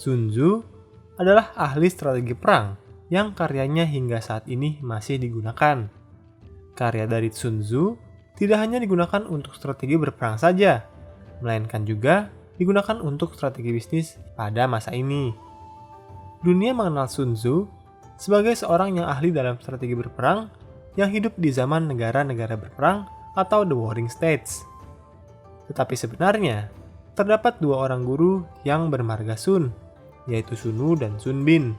Sun Tzu adalah ahli strategi perang yang karyanya hingga saat ini masih digunakan. Karya dari Sun Tzu tidak hanya digunakan untuk strategi berperang saja, melainkan juga digunakan untuk strategi bisnis pada masa ini. Dunia mengenal Sun Tzu sebagai seorang yang ahli dalam strategi berperang yang hidup di zaman negara-negara berperang atau the warring states. Tetapi sebenarnya, terdapat dua orang guru yang bermarga Sun, yaitu Sun Wu dan Sun Bin.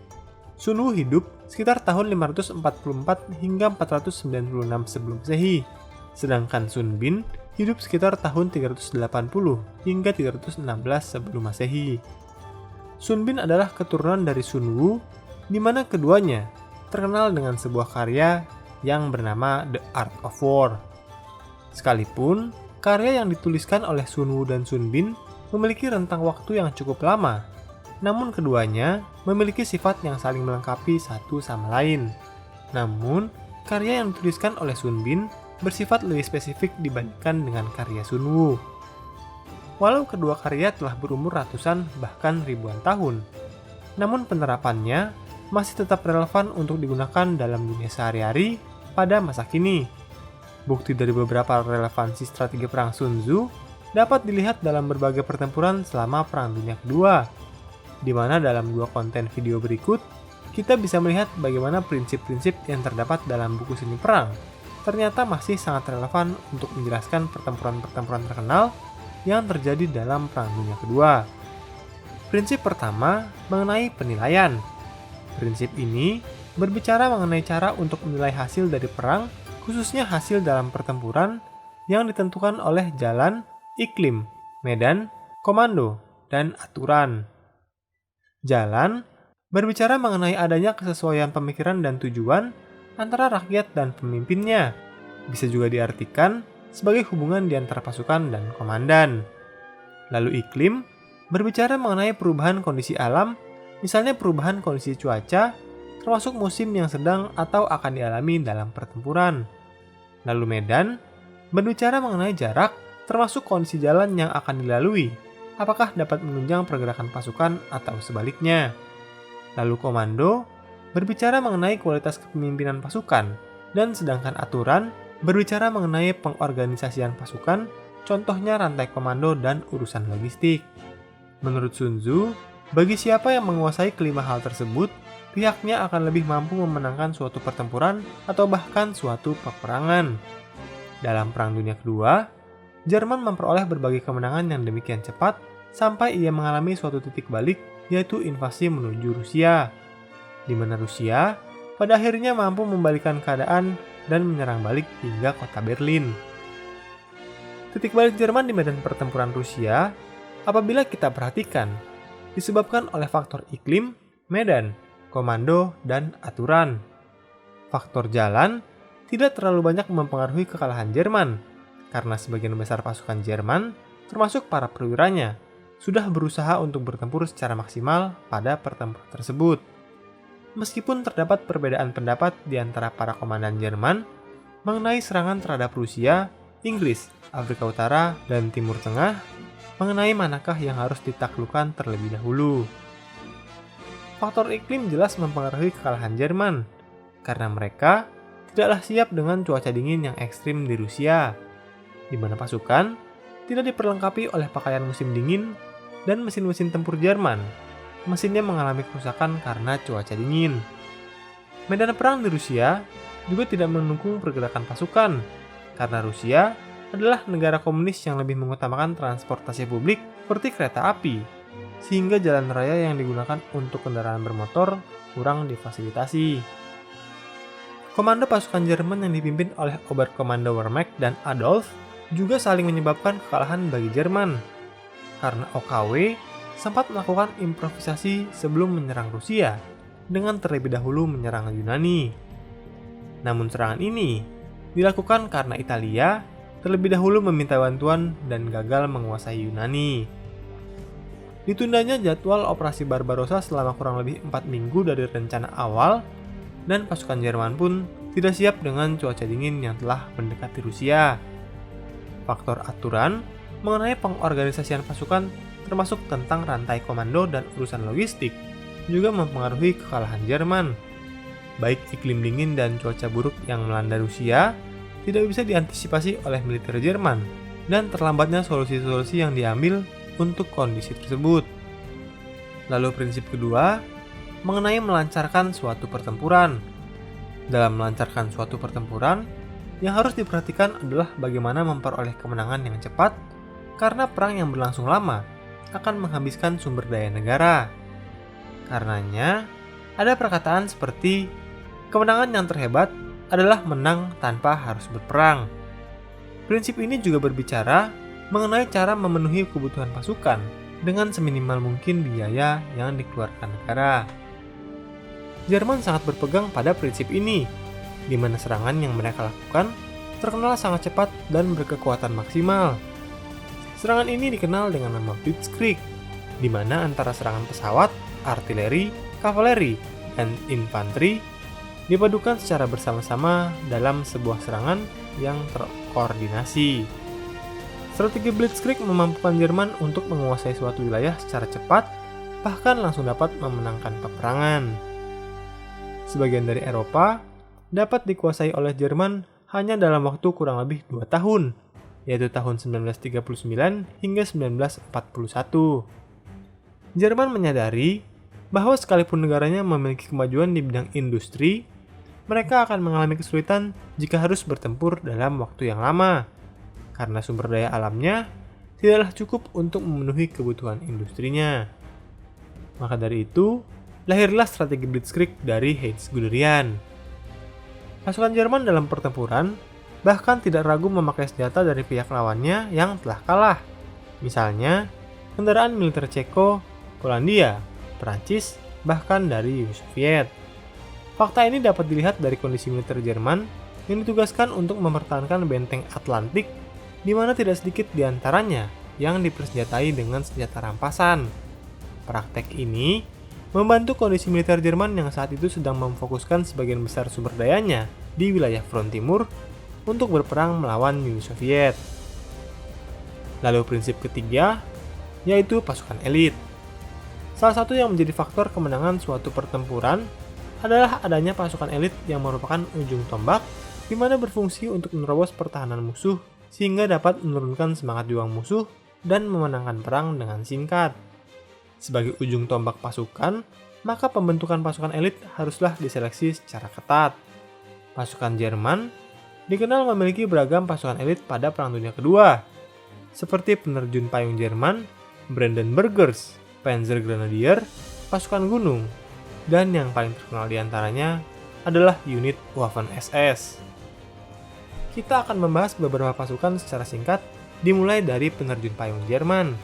Sun Wu hidup sekitar tahun 544 hingga 496 sebelum Masehi, sedangkan Sun Bin hidup sekitar tahun 380 hingga 316 sebelum Masehi. Sun Bin adalah keturunan dari Sun Wu, di mana keduanya terkenal dengan sebuah karya yang bernama The Art of War. Sekalipun karya yang dituliskan oleh Sun Wu dan Sun Bin memiliki rentang waktu yang cukup lama, namun keduanya memiliki sifat yang saling melengkapi satu sama lain. Namun, karya yang dituliskan oleh Sun Bin bersifat lebih spesifik dibandingkan dengan karya Sun Wu. Walau kedua karya telah berumur ratusan bahkan ribuan tahun, namun penerapannya masih tetap relevan untuk digunakan dalam dunia sehari-hari pada masa kini. Bukti dari beberapa relevansi strategi perang Sun Tzu dapat dilihat dalam berbagai pertempuran selama Perang Dunia Kedua, di mana dalam dua konten video berikut, kita bisa melihat bagaimana prinsip-prinsip yang terdapat dalam buku seni perang ternyata masih sangat relevan untuk menjelaskan pertempuran-pertempuran terkenal yang terjadi dalam Perang Dunia Kedua. Prinsip pertama mengenai penilaian. Prinsip ini berbicara mengenai cara untuk menilai hasil dari perang, khususnya hasil dalam pertempuran yang ditentukan oleh jalan, iklim, medan, komando, dan aturan. Jalan berbicara mengenai adanya kesesuaian pemikiran dan tujuan antara rakyat dan pemimpinnya. Bisa juga diartikan sebagai hubungan di antara pasukan dan komandan. Lalu iklim berbicara mengenai perubahan kondisi alam, misalnya perubahan kondisi cuaca, termasuk musim yang sedang atau akan dialami dalam pertempuran. Lalu medan berbicara mengenai jarak, termasuk kondisi jalan yang akan dilalui, apakah dapat menunjang pergerakan pasukan atau sebaliknya. Lalu komando berbicara mengenai kualitas kepemimpinan pasukan, dan sedangkan aturan berbicara mengenai pengorganisasian pasukan, contohnya rantai komando dan urusan logistik. Menurut Sun Tzu, bagi siapa yang menguasai kelima hal tersebut, pihaknya akan lebih mampu memenangkan suatu pertempuran atau bahkan suatu peperangan. Dalam Perang Dunia Kedua, Jerman memperoleh berbagai kemenangan yang demikian cepat sampai ia mengalami suatu titik balik, yaitu invasi menuju Rusia, di mana Rusia pada akhirnya mampu membalikkan keadaan dan menyerang balik hingga kota Berlin. Titik balik Jerman di medan pertempuran Rusia, apabila kita perhatikan, disebabkan oleh faktor iklim, medan, komando, dan aturan. Faktor jalan tidak terlalu banyak mempengaruhi kekalahan Jerman, karena sebagian besar pasukan Jerman, termasuk para perwiranya, sudah berusaha untuk bertempur secara maksimal pada pertempuran tersebut. Meskipun terdapat perbedaan pendapat di antara para komandan Jerman mengenai serangan terhadap Rusia, Inggris, Afrika Utara, dan Timur Tengah, mengenai manakah yang harus ditaklukkan terlebih dahulu. Faktor iklim jelas mempengaruhi kekalahan Jerman, karena mereka tidaklah siap dengan cuaca dingin yang ekstrim di Rusia, di mana pasukan tidak diperlengkapi oleh pakaian musim dingin dan mesin-mesin tempur Jerman. Mesinnya mengalami kerusakan karena cuaca dingin. Medan perang di Rusia juga tidak mendukung pergerakan pasukan, karena Rusia adalah negara komunis yang lebih mengutamakan transportasi publik seperti kereta api, sehingga jalan raya yang digunakan untuk kendaraan bermotor kurang difasilitasi. Komando pasukan Jerman yang dipimpin oleh Oberkommando Wehrmacht dan Adolf juga saling menyebabkan kekalahan bagi Jerman, karena OKW sempat melakukan improvisasi sebelum menyerang Rusia dengan terlebih dahulu menyerang Yunani. Namun serangan ini dilakukan karena Italia terlebih dahulu meminta bantuan dan gagal menguasai Yunani. Ditundanya jadwal operasi Barbarossa selama kurang lebih 4 minggu dari rencana awal, dan pasukan Jerman pun tidak siap dengan cuaca dingin yang telah mendekati Rusia. Faktor aturan mengenai pengorganisasian pasukan termasuk tentang rantai komando dan urusan logistik, juga mempengaruhi kekalahan Jerman. Baik iklim dingin dan cuaca buruk yang melanda Rusia tidak bisa diantisipasi oleh militer Jerman, dan terlambatnya solusi-solusi yang diambil untuk kondisi tersebut. Lalu prinsip kedua, mengenai melancarkan suatu pertempuran. Dalam melancarkan suatu pertempuran, yang harus diperhatikan adalah bagaimana memperoleh kemenangan yang cepat, karena perang yang berlangsung lama akan menghabiskan sumber daya negara. Karenanya, ada perkataan seperti, kemenangan yang terhebat adalah menang tanpa harus berperang. Prinsip ini juga berbicara mengenai cara memenuhi kebutuhan pasukan dengan seminimal mungkin biaya yang dikeluarkan negara. Jerman sangat berpegang pada prinsip ini, di mana serangan yang mereka lakukan terkenal sangat cepat dan berkekuatan maksimal. Serangan ini dikenal dengan nama Blitzkrieg, di mana antara serangan pesawat, artileri, kavaleri, dan infanteri dipadukan secara bersama-sama dalam sebuah serangan yang terkoordinasi. Strategi Blitzkrieg memampukan Jerman untuk menguasai suatu wilayah secara cepat, bahkan langsung dapat memenangkan peperangan. Sebagian dari Eropa dapat dikuasai oleh Jerman hanya dalam waktu kurang lebih 2 tahun, yaitu tahun 1939 hingga 1941. Jerman menyadari bahwa sekalipun negaranya memiliki kemajuan di bidang industri, mereka akan mengalami kesulitan jika harus bertempur dalam waktu yang lama, karena sumber daya alamnya tidaklah cukup untuk memenuhi kebutuhan industrinya. Maka dari itu, lahirlah strategi Blitzkrieg dari Heinz Guderian. Pasukan Jerman dalam pertempuran bahkan tidak ragu memakai senjata dari pihak lawannya yang telah kalah. Misalnya, kendaraan militer Ceko, Polandia, Perancis, bahkan dari Uni Soviet. Fakta ini dapat dilihat dari kondisi militer Jerman yang ditugaskan untuk mempertahankan benteng Atlantik, di mana tidak sedikit di antaranya yang dipersenjatai dengan senjata rampasan. Praktek ini membantu kondisi militer Jerman yang saat itu sedang memfokuskan sebagian besar sumber dayanya di wilayah front timur untuk berperang melawan Uni Soviet. Lalu prinsip ketiga, yaitu pasukan elit. Salah satu yang menjadi faktor kemenangan suatu pertempuran adalah adanya pasukan elit yang merupakan ujung tombak di mana berfungsi untuk menerobos pertahanan musuh sehingga dapat menurunkan semangat juang musuh dan memenangkan perang dengan singkat. Sebagai ujung tombak pasukan, maka pembentukan pasukan elit haruslah diseleksi secara ketat. Pasukan Jerman dikenal memiliki beragam pasukan elit pada Perang Dunia Kedua, seperti penerjun payung Jerman, Brandenburgers, Panzergrenadier, pasukan gunung, dan yang paling terkenal diantaranya adalah unit Waffen-SS. Kita akan membahas beberapa pasukan secara singkat, dimulai dari penerjun payung Jerman.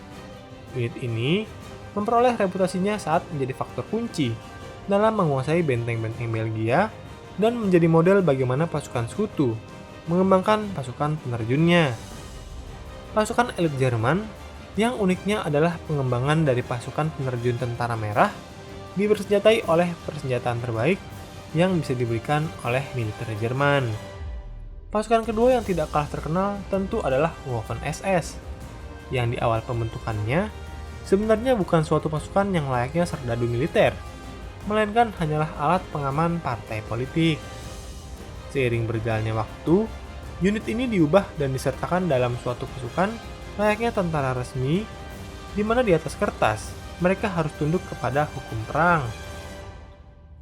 Unit ini memperoleh reputasinya saat menjadi faktor kunci dalam menguasai benteng-benteng Belgia dan menjadi model bagaimana pasukan sekutu mengembangkan pasukan penerjunnya. Pasukan elit Jerman yang uniknya adalah pengembangan dari pasukan penerjun tentara merah dipersenjatai oleh persenjataan terbaik yang bisa diberikan oleh militer Jerman. Pasukan kedua yang tidak kalah terkenal tentu adalah Waffen-SS, yang di awal pembentukannya sebenarnya bukan suatu pasukan yang layaknya serdadu militer, melainkan hanyalah alat pengaman partai politik. Seiring berjalannya waktu, unit ini diubah dan disertakan dalam suatu pasukan layaknya tentara resmi, di mana di atas kertas mereka harus tunduk kepada hukum perang.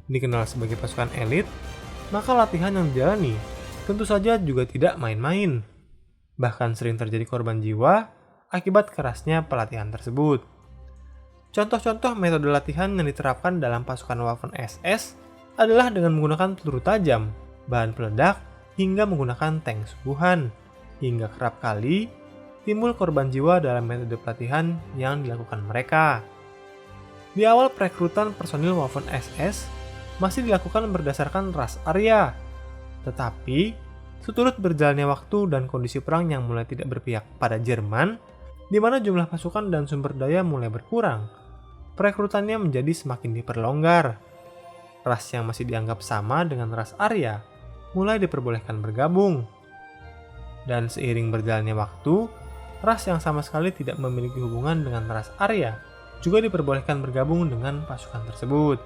Dikenal sebagai pasukan elit, maka latihan yang dijalani tentu saja juga tidak main-main. Bahkan sering terjadi korban jiwa akibat kerasnya pelatihan tersebut. Contoh-contoh metode latihan yang diterapkan dalam pasukan Waffen-SS adalah dengan menggunakan peluru tajam, bahan peledak, hingga menggunakan tank sungguhan. Hingga kerap kali timbul korban jiwa dalam metode pelatihan yang dilakukan mereka. Di awal perekrutan personil Waffen-SS masih dilakukan berdasarkan ras Arya. Tetapi, seturut berjalannya waktu dan kondisi perang yang mulai tidak berpihak pada Jerman, di mana jumlah pasukan dan sumber daya mulai berkurang, perekrutannya menjadi semakin diperlonggar. Ras yang masih dianggap sama dengan ras Arya mulai diperbolehkan bergabung. Dan seiring berjalannya waktu, ras yang sama sekali tidak memiliki hubungan dengan ras Arya juga diperbolehkan bergabung dengan pasukan tersebut.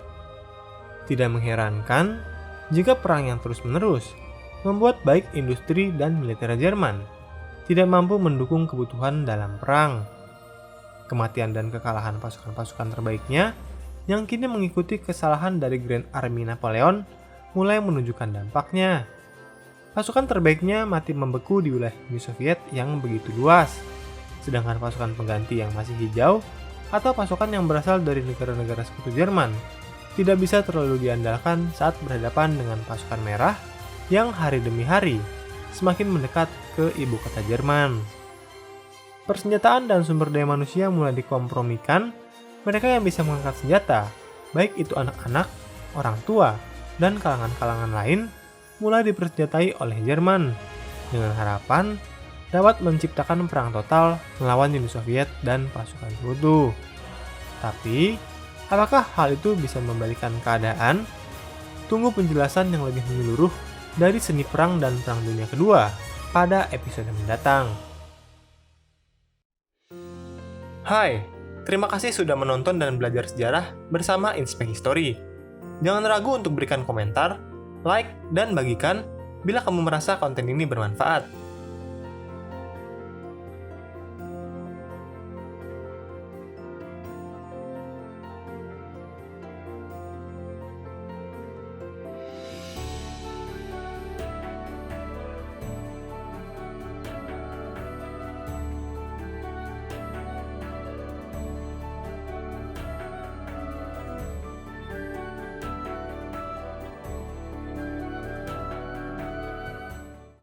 Tidak mengherankan jika perang yang terus-menerus membuat baik industri dan militer Jerman tidak mampu mendukung kebutuhan dalam perang. Kematian dan kekalahan pasukan-pasukan terbaiknya yang kini mengikuti kesalahan dari Grand Army Napoleon mulai menunjukkan dampaknya. Pasukan terbaiknya mati membeku di wilayah Uni Soviet yang begitu luas, sedangkan pasukan pengganti yang masih hijau atau pasukan yang berasal dari negara-negara sekutu Jerman tidak bisa terlalu diandalkan saat berhadapan dengan pasukan merah yang hari demi hari semakin mendekat ke ibu kota Jerman. Persenjataan dan sumber daya manusia mulai dikompromikan. Mereka yang bisa mengangkat senjata, baik itu anak-anak, orang tua, dan kalangan-kalangan lain, mulai dipersenjatai oleh Jerman dengan harapan dapat menciptakan perang total melawan Uni Soviet dan pasukan sekutu. Tapi, apakah hal itu bisa membalikan keadaan? Tunggu penjelasan yang lebih menyeluruh dari seni perang dan Perang Dunia Kedua pada episode mendatang. Hai, terima kasih sudah menonton dan belajar sejarah bersama Inspek History. Jangan ragu untuk berikan komentar, like, dan bagikan bila kamu merasa konten ini bermanfaat.